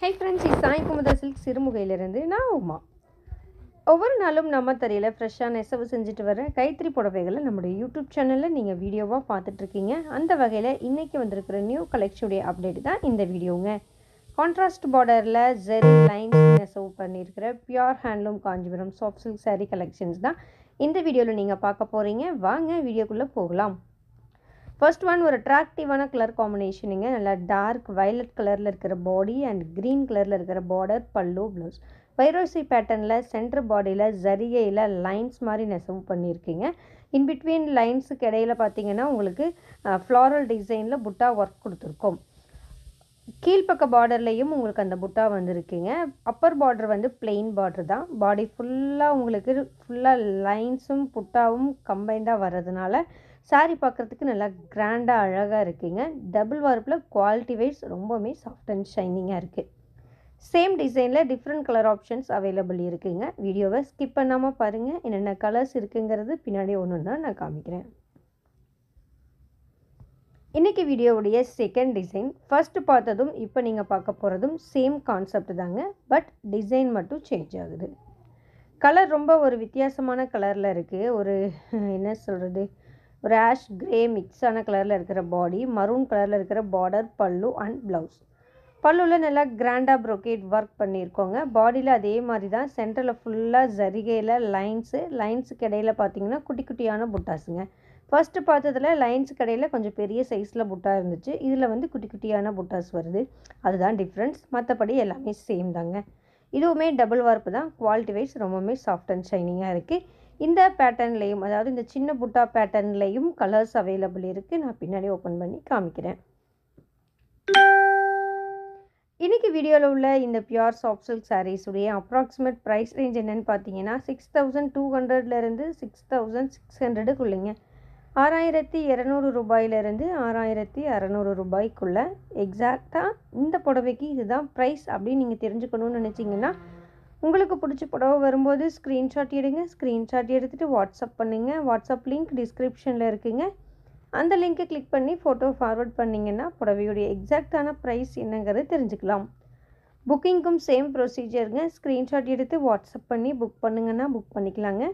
Hey friends, இது Sai Kumudha silk சிறுமுகையிலிருந்து நான் உமா. ஒவ்வொரு நாளும் நம்ம தரையில் ஃப்ரெஷ்ஷாக நெசவு செஞ்சுட்டு வர கைத்தறி புடவைகளை நம்முடைய யூடியூப் சேனலில் நீங்கள் வீடியோவாக பார்த்துட்ருக்கீங்க. அந்த வகையில் இன்றைக்கி வந்திருக்கிற நியூ கலெக்ஷனுடைய அப்டேட் தான் இந்த வீடியோங்க. கான்ட்ராஸ்ட் பார்டரில் ஜெரி லைன்ஸ் நெசவு பண்ணியிருக்கிற pure handloom Kanchipuram soft silk sari collections தான் இந்த வீடியோவில் நீங்கள் பார்க்க போகிறீங்க. வாங்க வீடியோக்குள்ளே போகலாம். ஃபர்ஸ்ட் ஒன் ஒரு அட்ராக்டிவான கலர் காம்பினேஷனுங்க. நல்லா டார்க் வயலட் கலரில் இருக்கிற பாடி அண்ட் க்ரீன் கலரில் இருக்கிற பார்டர், பல்லு, ப்ளவுஸ். பைரோசி பேட்டர்னில் சென்டர் பாடியில் ஜரிகையில் லைன்ஸ் மாதிரி நெசவு பண்ணியிருக்கீங்க. இன்பிட்வீன் லைன்ஸுக்கு இடையில் பார்த்தீங்கன்னா உங்களுக்கு ஃப்ளாரல் டிசைனில் புட்டா ஒர்க் கொடுத்துருக்கோம். கீழ்ப்பக்க பார்டர்லேயும் உங்களுக்கு அந்த புட்டா வந்துருக்குங்க. அப்பர் பார்டர் வந்து பிளெயின் பார்டர் தான். பாடி ஃபுல்லாக உங்களுக்கு ஃபுல்லாக லைன்ஸும் புட்டாவும் கம்பைண்டாக வர்றதுனால சாரீ பார்க்குறதுக்கு நல்லா கிராண்டாக அழகாக இருக்குங்க. டபுள் வார்ப்பில் குவாலிட்டி வைஸ் ரொம்பவுமே சாஃப்ட் அண்ட் ஷைனிங்காக இருக்குது. சேம் டிசைனில் டிஃப்ரெண்ட் கலர் ஆப்ஷன்ஸ் அவைலபிள் இருக்குங்க. வீடியோவை ஸ்கிப் பண்ணாமல் பாருங்கள். என்னென்ன கலர்ஸ் இருக்குங்கிறது பின்னாடி ஒன்று நான் காமிக்கிறேன். இன்றைக்கி வீடியோவுடைய செகண்ட் டிசைன். ஃபஸ்ட்டு பார்த்ததும் இப்போ நீங்கள் பார்க்க போகிறதும் சேம் கான்செப்ட் தாங்க. பட் டிசைன் மட்டும் சேஞ்ச் ஆகுது. கலர் ரொம்ப ஒரு வித்தியாசமான கலரில் இருக்குது. ஒரு என்ன சொல்கிறது, ஒரு ஆஷ் கிரே மிக்ஸான கலரில் இருக்கிற பாடி, மரூன் கலரில் இருக்கிற பார்டர், பல்லு அண்ட் ப்ளவுஸ். பல்லுவில் நல்லா கிராண்டாக ப்ரொக்கேட் ஒர்க் பண்ணியிருக்கோங்க. பாடியில் அதே மாதிரி தான். சென்டரில் ஃபுல்லாக ஜரிகையில் லைன்ஸுக்கு இடையில் பார்த்தீங்கன்னா குட்டி குட்டியான புட்டாஸுங்க. ஃபஸ்ட்டு பார்த்ததில் லைன்ஸுக்கு இடையில் கொஞ்சம் பெரிய சைஸில் புட்டா இருந்துச்சு. இதில் வந்து குட்டி குட்டியான புட்டாஸ் வருது. அதுதான் டிஃப்ரென்ஸ். மற்றபடி எல்லாமே சேம் தாங்க. இதுவுமே டபுள் வார்ப்பு தான். குவாலிட்டி வைஸ் ரொம்பவுமே சாஃப்ட் அண்ட் ஷைனிங்காக இருக்குது. இந்த பேட்டர்ன்லேயும், அதாவது இந்த சின்ன புட்டா பேட்டர்ன்லேயும் கலர்ஸ் அவைலபிள் இருக்குது. நான் பின்னாடி ஓப்பன் பண்ணி காமிக்கிறேன். இன்றைக்கி வீடியோவில் உள்ள இந்த பியூர் சாஃப்ட் சில்க் சாரீஸுடைய அப்ராக்சிமேட் ப்ரைஸ் ரேஞ்ச் என்னென்னு பார்த்தீங்கன்னா 6200 6600 6200 ரூபாயிலிருந்து 6600 ரூபாய்க்குள்ளே. எக்ஸாக்டாக இந்த புடவைக்கு இதுதான் ப்ரைஸ் அப்படின்னு நீங்கள் தெரிஞ்சுக்கணும்னு நினச்சிங்கன்னா உங்களுக்கு பிடிச்ச புடவை வரும்போது ஸ்க்ரீன்ஷாட் எடுங்க. ஸ்க்ரீன்ஷாட் எடுத்துகிட்டு வாட்ஸ்அப் பண்ணுங்கள். வாட்ஸ்அப் லிங்க் டிஸ்கிரிப்ஷனில் இருக்குங்க. அந்த லிங்க்கை கிளிக் பண்ணி ஃபோட்டோ ஃபார்வர்ட் பண்ணிங்கன்னா புடவையுடைய எக்ஸாக்டான ப்ரைஸ் என்னங்கிறது தெரிஞ்சுக்கலாம். புக்கிங்க்கும் சேம் ப்ரொசீஜருங்க. ஸ்க்ரீன்ஷாட் எடுத்து வாட்ஸ்அப் பண்ணி புக் பண்ணுங்கன்னா புக் பண்ணிக்கலாங்க.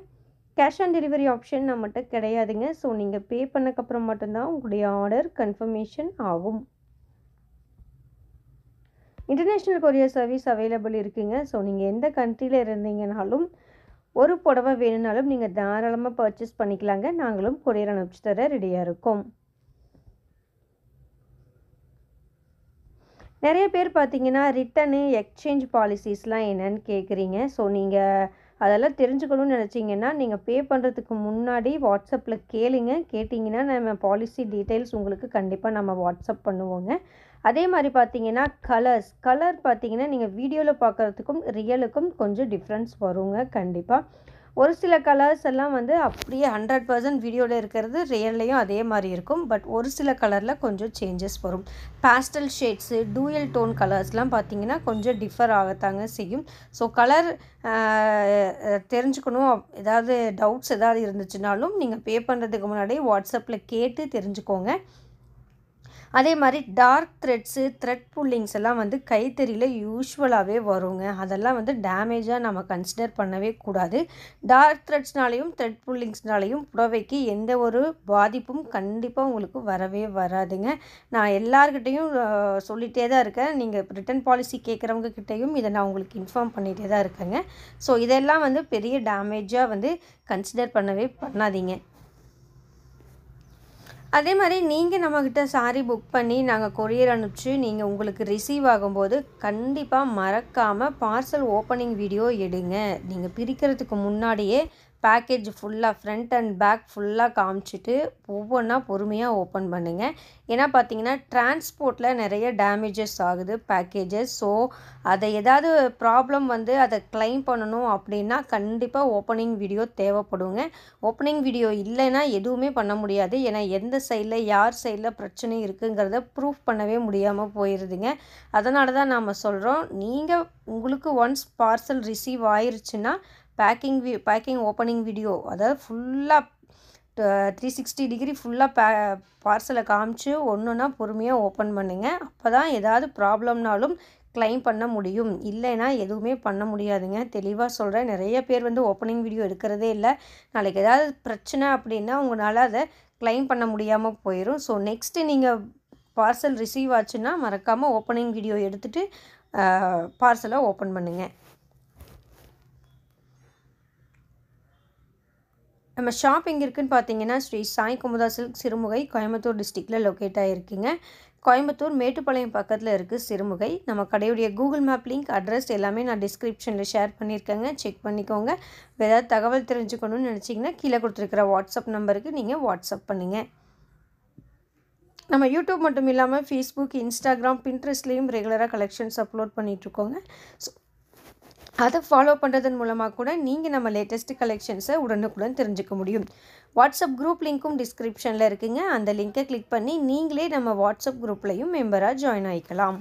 கேஷ் ஆன் டெலிவரி ஆப்ஷன் நம்மகிட்ட கிடையாதுங்க. ஸோ நீங்கள் பே பண்ணக்கப்புறம் மட்டும்தான் உங்களுடைய ஆர்டர் கன்ஃபர்மேஷன் ஆகும். இன்டர்நேஷ்னல் கொரியர் சர்வீஸ் அவைலபிள் இருக்குங்க. ஸோ நீங்கள் எந்த கண்ட்ரியில் இருந்தீங்கனாலும் ஒரு புடவை வேணும்னாலும் நீங்கள் தாராளமாக பர்ச்சேஸ் பண்ணிக்கலாங்க. நாங்களும் கொரியர் அனுப்பிச்சு தர ரெடியாக இருக்கோம். நிறைய பேர் பார்த்தீங்கன்னா ரிட்டனு எக்ஸ்சேஞ்ச் பாலிசிஸ்லாம் என்னன்னு கேட்குறீங்க. ஸோ நீங்கள் அதெல்லாம் தெரிஞ்சுக்கணும்னு நினச்சிங்கன்னா நீங்கள் பே பண்ணுறதுக்கு முன்னாடி வாட்ஸ்அப்பில் கேட்டிங்கன்னா நம்ம பாலிசி டீட்டெயில்ஸ் உங்களுக்கு கண்டிப்பாக நம்ம வாட்ஸ்அப் பண்ணுவோங்க. அதே மாதிரி பார்த்தீங்கன்னா கலர் பார்த்தீங்கன்னா நீங்கள் வீடியோவில் பார்க்குறதுக்கும் ரியலுக்கும் கொஞ்சம் டிஃப்ரென்ஸ் வருங்க. கண்டிப்பாக ஒரு சில கலர்ஸ் எல்லாம் வந்து அப்படியே 100% வீடியோவில் இருக்கிறது ரியல்லையும் அதே மாதிரி இருக்கும். பட் ஒரு சில கலரில் கொஞ்சம் சேஞ்சஸ் வரும். பேஸ்டல் ஷேட்ஸு, டூயல் டோன் கலர்ஸ்லாம் பார்த்தீங்கன்னா கொஞ்சம் டிஃபர் ஆகத்தாங்க செய்யும். ஸோ கலர் தெரிஞ்சுக்கணும், ஏதாவது டவுட்ஸ் ஏதாவது இருந்துச்சுனாலும் நீங்கள் பே பண்ணுறதுக்கு முன்னாடி வாட்ஸ்அப்பில் கேட்டு தெரிஞ்சுக்கோங்க. அதே மாதிரி டார்க் த்ரெட்ஸு, த்ரெட் புல்லிங்ஸ் எல்லாம் வந்து கைத்தறியில் யூஸ்வலாகவே வருங்க. அதெல்லாம் வந்து டேமேஜாக நம்ம கன்சிடர் பண்ணவே கூடாது. டார்க் த்ரெட்ஸ்னாலையும் த்ரெட் புல்லிங்ஸ்னாலையும் புடவைக்கு எந்த ஒரு பாதிப்பும் கண்டிப்பாக உங்களுக்கு வரவே வராதுங்க. நான் எல்லார்கிட்டையும் சொல்லிகிட்டே தான் இருக்கேன். நீங்கள் ரிட்டன் பாலிசி கேட்குறவங்க கிட்டேயும் இதை நான் உங்களுக்கு இன்ஃபார்ம் பண்ணிகிட்டே தான் இருக்கேங்க. ஸோ இதெல்லாம் வந்து பெரிய டேமேஜாக வந்து கன்சிடர் பண்ணவே பண்ணாதீங்க. அதே மாதிரி நீங்கள் நம்மக்கிட்ட சாரீ புக் பண்ணி நாங்கள் கொரியர் அனுப்பிச்சு நீங்கள் உங்களுக்கு ரிசீவ் ஆகும்போது கண்டிப்பாக மறக்காமல் பார்சல் ஓப்பனிங் வீடியோ எடுங்க. நீங்கள் பிரிக்கிறதுக்கு முன்னாடியே பேக்கேஜ் ஃபுல்லாக ஃப்ரண்ட் அண்ட் பேக் ஃபுல்லாக காமிச்சிட்டு ஒவ்வொன்றா பொறுமையாக ஓப்பன் பண்ணுங்கள். ஏன்னா பார்த்தீங்கன்னா டிரான்ஸ்போர்ட்டில் நிறைய டேமேஜஸ் ஆகுது பேக்கேஜஸ். ஸோ அதை ஏதாவது ப்ராப்ளம் வந்து அதை கிளைம் பண்ணணும் அப்படின்னா கண்டிப்பாக ஓப்பனிங் வீடியோ தேவைப்படுங்க. ஓப்பனிங் வீடியோ இல்லைன்னா எதுவுமே பண்ண முடியாது. ஏன்னா எந்த சைடில் யார் சைடில் பிரச்சனை இருக்குங்கிறத ப்ரூஃப் பண்ணவே முடியாமல் போயிடுதுங்க. அதனால தான் நாம் சொல்கிறோம், நீங்கள் உங்களுக்கு ஒன்ஸ் பார்சல் ரிசீவ் ஆயிடுச்சுன்னா பேக்கிங் ஓப்பனிங் வீடியோ, அதாவது ஃபுல்லாக 360 டிகிரி ஃபுல்லாக பார்சலை காமிச்சு ஒன்றுனா பொறுமையாக ஓப்பன் பண்ணுங்கள். அப்போ தான் ஏதாவது ப்ராப்ளம்னாலும் க்ளைம் பண்ண முடியும். இல்லைன்னா எதுவுமே பண்ண முடியாதுங்க. தெளிவாக சொல்கிறேன். நிறைய பேர் வந்து ஓப்பனிங் வீடியோ எடுக்கிறதே இல்லை. நாளைக்கு ஏதாவது பிரச்சனை அப்படின்னா உங்களால் அதை க்ளைம் பண்ண முடியாமல் போயிடும். ஸோ நெக்ஸ்ட்டு நீங்கள் பார்சல் ரிசீவ் ஆச்சுன்னா மறக்காமல் ஓப்பனிங் வீடியோ எடுத்துகிட்டு பார்சலை ஓப்பன் பண்ணுங்கள். நம்ம ஷாப் எங்கே இருக்குதுன்னு பார்த்தீங்கன்னா ஸ்ரீ சாய் குமுதா சில்க் சிறுமுகை கோயம்புத்தூர் டிஸ்ட்ரிக்டில் லொக்கேட் ஆகிருக்குங்க. கோயம்புத்தூர் மேட்டுப்பாளையம் பக்கத்தில் இருக்குது சிறுமுகை. நம்ம கடையுடைய கூகுள் மேப் லிங்க் அட்ரஸ் எல்லாமே நான் டிஸ்கிரிப்ஷனில் ஷேர் பண்ணியிருக்கேங்க. செக் பண்ணிக்கோங்க. ஏதாவது தகவல் தெரிஞ்சுக்கணும்னு நினச்சிங்கன்னா கீழே கொடுத்துருக்கிற வாட்ஸ்அப் நம்பருக்கு நீங்கள் வாட்ஸ்அப் பண்ணுங்கள். நம்ம யூடியூப் மட்டும் இல்லாமல் ஃபேஸ்புக், இன்ஸ்டாகிராம், பின்ட்ரெஸ்ட்லேயும் ரெகுலராக கலெக்ஷன்ஸ் அப்லோட் பண்ணிகிட்ருக்கோங்க. ஸோ அதை ஃபாலோ பண்ணுறதன் மூலமாக கூட நீங்கள் நம்ம லேட்டஸ்ட் கலெக்ஷன்ஸை உடனுக்குடன் தெரிஞ்சுக்க முடியும். வாட்ஸ்அப் குரூப் லிங்க்கும் டிஸ்கிரிப்ஷனில் இருக்குங்க. அந்த லிங்க்கை கிளிக் பண்ணி நீங்களே நம்ம வாட்ஸ்அப் குரூப்லேயும் மெம்பராக ஜாயின் ஆகிக்கலாம்.